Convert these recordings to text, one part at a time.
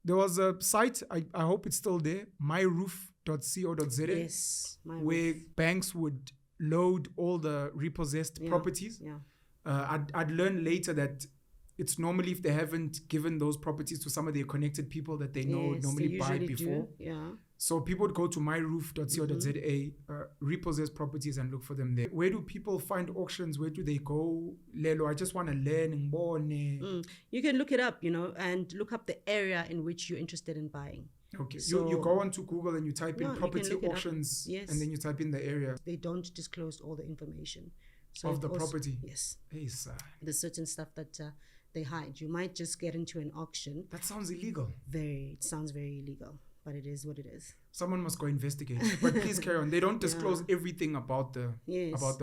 there was a site, I hope it's still there, myroof.co.za, Yes, where banks would load all the repossessed properties. Yeah. I'd learn later that it's normally if they haven't given those properties to some of their connected people that they know normally buy before. Yeah. So people would go to myroof.co.za, repossessed properties, and look for them there. Where do people find auctions? Where do they go? LeLo, I just want to learn. You can look it up, and look up the area in which you're interested in buying. Okay, so you go onto Google and you type in property auctions, and then you type in the area. They don't disclose all the information. Of the property? Yes. Hey, sir. There's certain stuff that they hide. You might just get into an auction. That sounds illegal. It sounds very illegal, but it is what it is. Someone must go investigate. But please carry on. They don't disclose everything about the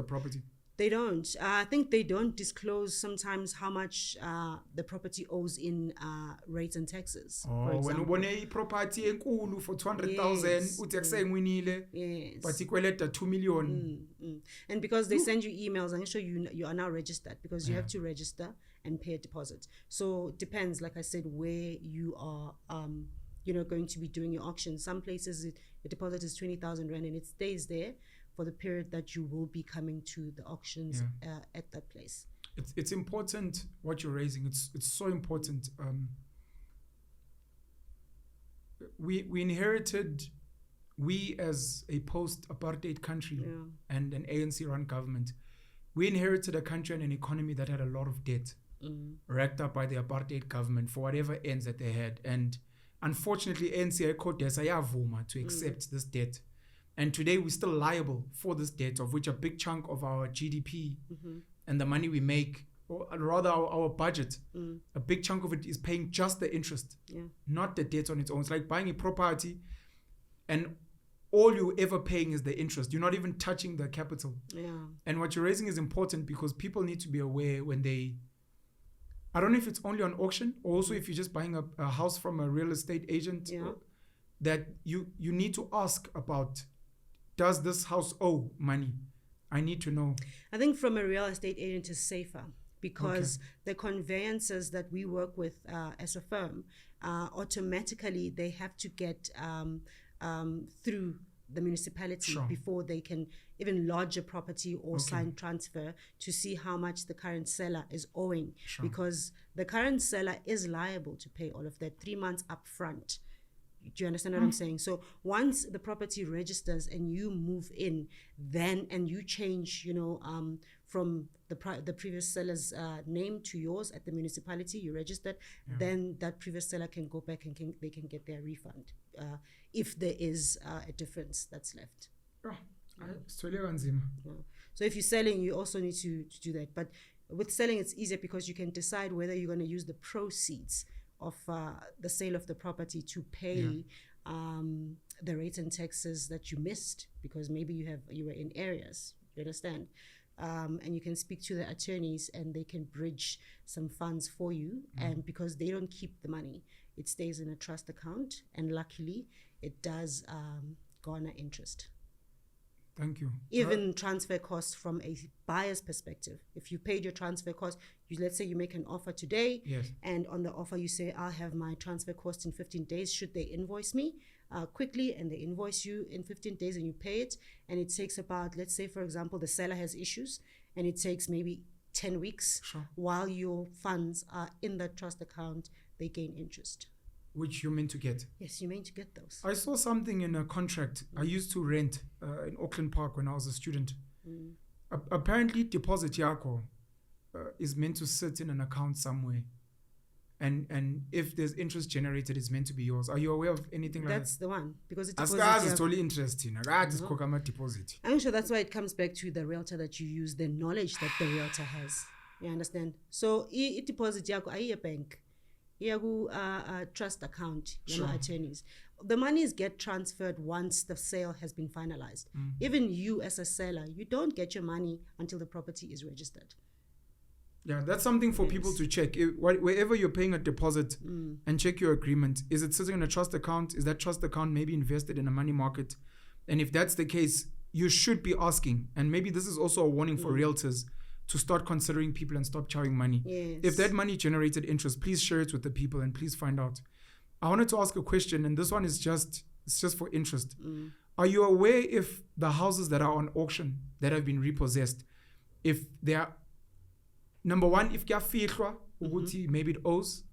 property. They don't. I think they don't disclose sometimes how much the property owes in rates and taxes. When you buy a property enkulu for 200,000, yes. But you 2 million. And because they send you emails, I'm sure you are now registered, because you have to register and pay a deposit. So it depends, like I said, where you are going to be doing your auction. Some places the deposit is 20,000 rand and it stays there for the period that you will be coming to the auctions at that place. It's important what you're raising. It's so important. We inherited, we as a post-apartheid country and an ANC-run government, we inherited a country and an economy that had a lot of debt racked up by the apartheid government for whatever ends that they had. And unfortunately, ANC to accept this debt. And today we're still liable for this debt, of which a big chunk of our GDP and the money we make, or rather our budget, a big chunk of it is paying just the interest, not the debt on its own. It's like buying a property and all you're ever paying is the interest. You're not even touching the capital. Yeah. And what you're raising is important because people need to be aware when they, I don't know if it's only on auction or also if you're just buying a house from a real estate agent, that you need to ask about, does this house owe money? I need to know. I think from a real estate agent is safer because the conveyances that we work with as a firm, automatically they have to get through the municipality before they can even lodge a property or sign transfer to see how much the current seller is owing, because the current seller is liable to pay all of that 3 months up front. Do you understand what I'm saying? So once the property registers and you move in, then and you change, from the previous seller's name to yours at the municipality, you registered, then that previous seller can go back and they can get their refund if there is a difference that's left. So if you're selling, you also need to do that. But with selling, it's easier because you can decide whether you're going to use the proceeds of the sale of the property to pay the rates and taxes that you missed, because maybe you were in areas, you understand, and you can speak to the attorneys and they can bridge some funds for you. And because they don't keep the money, it stays in a trust account, and luckily it does garner interest. Thank you. Even transfer costs from a buyer's perspective. If you paid your transfer cost, let's say you make an offer today, and on the offer you say, I'll have my transfer cost in 15 days. Should they invoice me quickly? And they invoice you in 15 days and you pay it. And it takes about, let's say, for example, the seller has issues and it takes maybe 10 weeks. While your funds are in that trust account, they gain interest. Which you're meant to get. Yes, you're meant to get those. I saw something in a contract. I used to rent in Auckland Park when I was a student. Apparently, deposit yako is meant to sit in an account somewhere. And if there's interest generated, it's meant to be yours. Are you aware of anything like that? That's the one. Because it's totally interesting. Deposit. I'm sure that's why it comes back to the realtor, that you use the knowledge that the realtor has. You understand? So, it deposit yako a bank. A trust account, attorneys. The monies get transferred once the sale has been finalized. Even you as a seller, you don't get your money until the property is registered. Yeah, that's something for people to check. Wherever you're paying a deposit, and check your agreement. Is it sitting in a trust account? Is that trust account maybe invested in a money market? And if that's the case, you should be asking. And maybe this is also a warning for realtors to start considering people and stop charging money. If that money generated interest, please share it with the people and please find out. I wanted to ask a question, and this one is it's just for interest. Are you aware if the houses that are on auction that have been repossessed, if they are, number one, if maybe it owes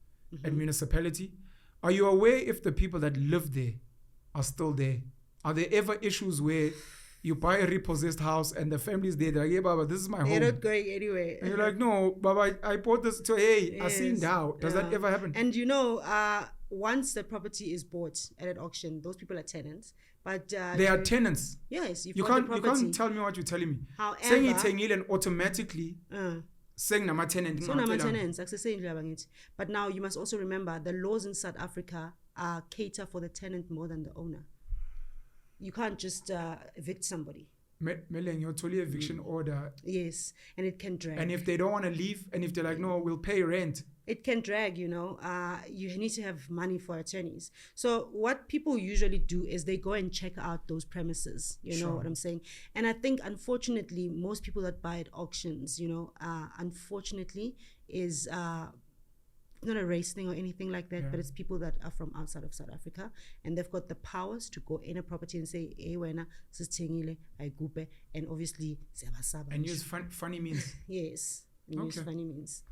at municipality, are you aware if the people that live there are still there? Are there ever issues where you buy a repossessed house and the family's there, they're like, hey, Baba, this is my home. They're not going anywhere. And you're like, no, Baba, I bought this to, hey, I seen now. Does that ever happen? And once the property is bought at an auction, those people are tenants. But they are tenants. Yes, you can't tell me what you're telling me. However, saying it's and automatically saying nama tenant. So nama tenants, but now you must also remember the laws in South Africa cater for the tenant more than the owner. You can't just evict somebody. You're totally eviction order. Yes, and it can drag. And if they don't want to leave, and if they're like, no, we'll pay rent. It can drag, you need to have money for attorneys. So what people usually do is they go and check out those premises, you know what I'm saying? And I think, unfortunately, most people that buy at auctions, unfortunately, is not a race thing or anything like that, but it's people that are from outside of South Africa, and they've got the powers to go in a property and say, hey, wena, sisithengile, ayigubhe, and obviously, and use funny means. Yes, and use funny means.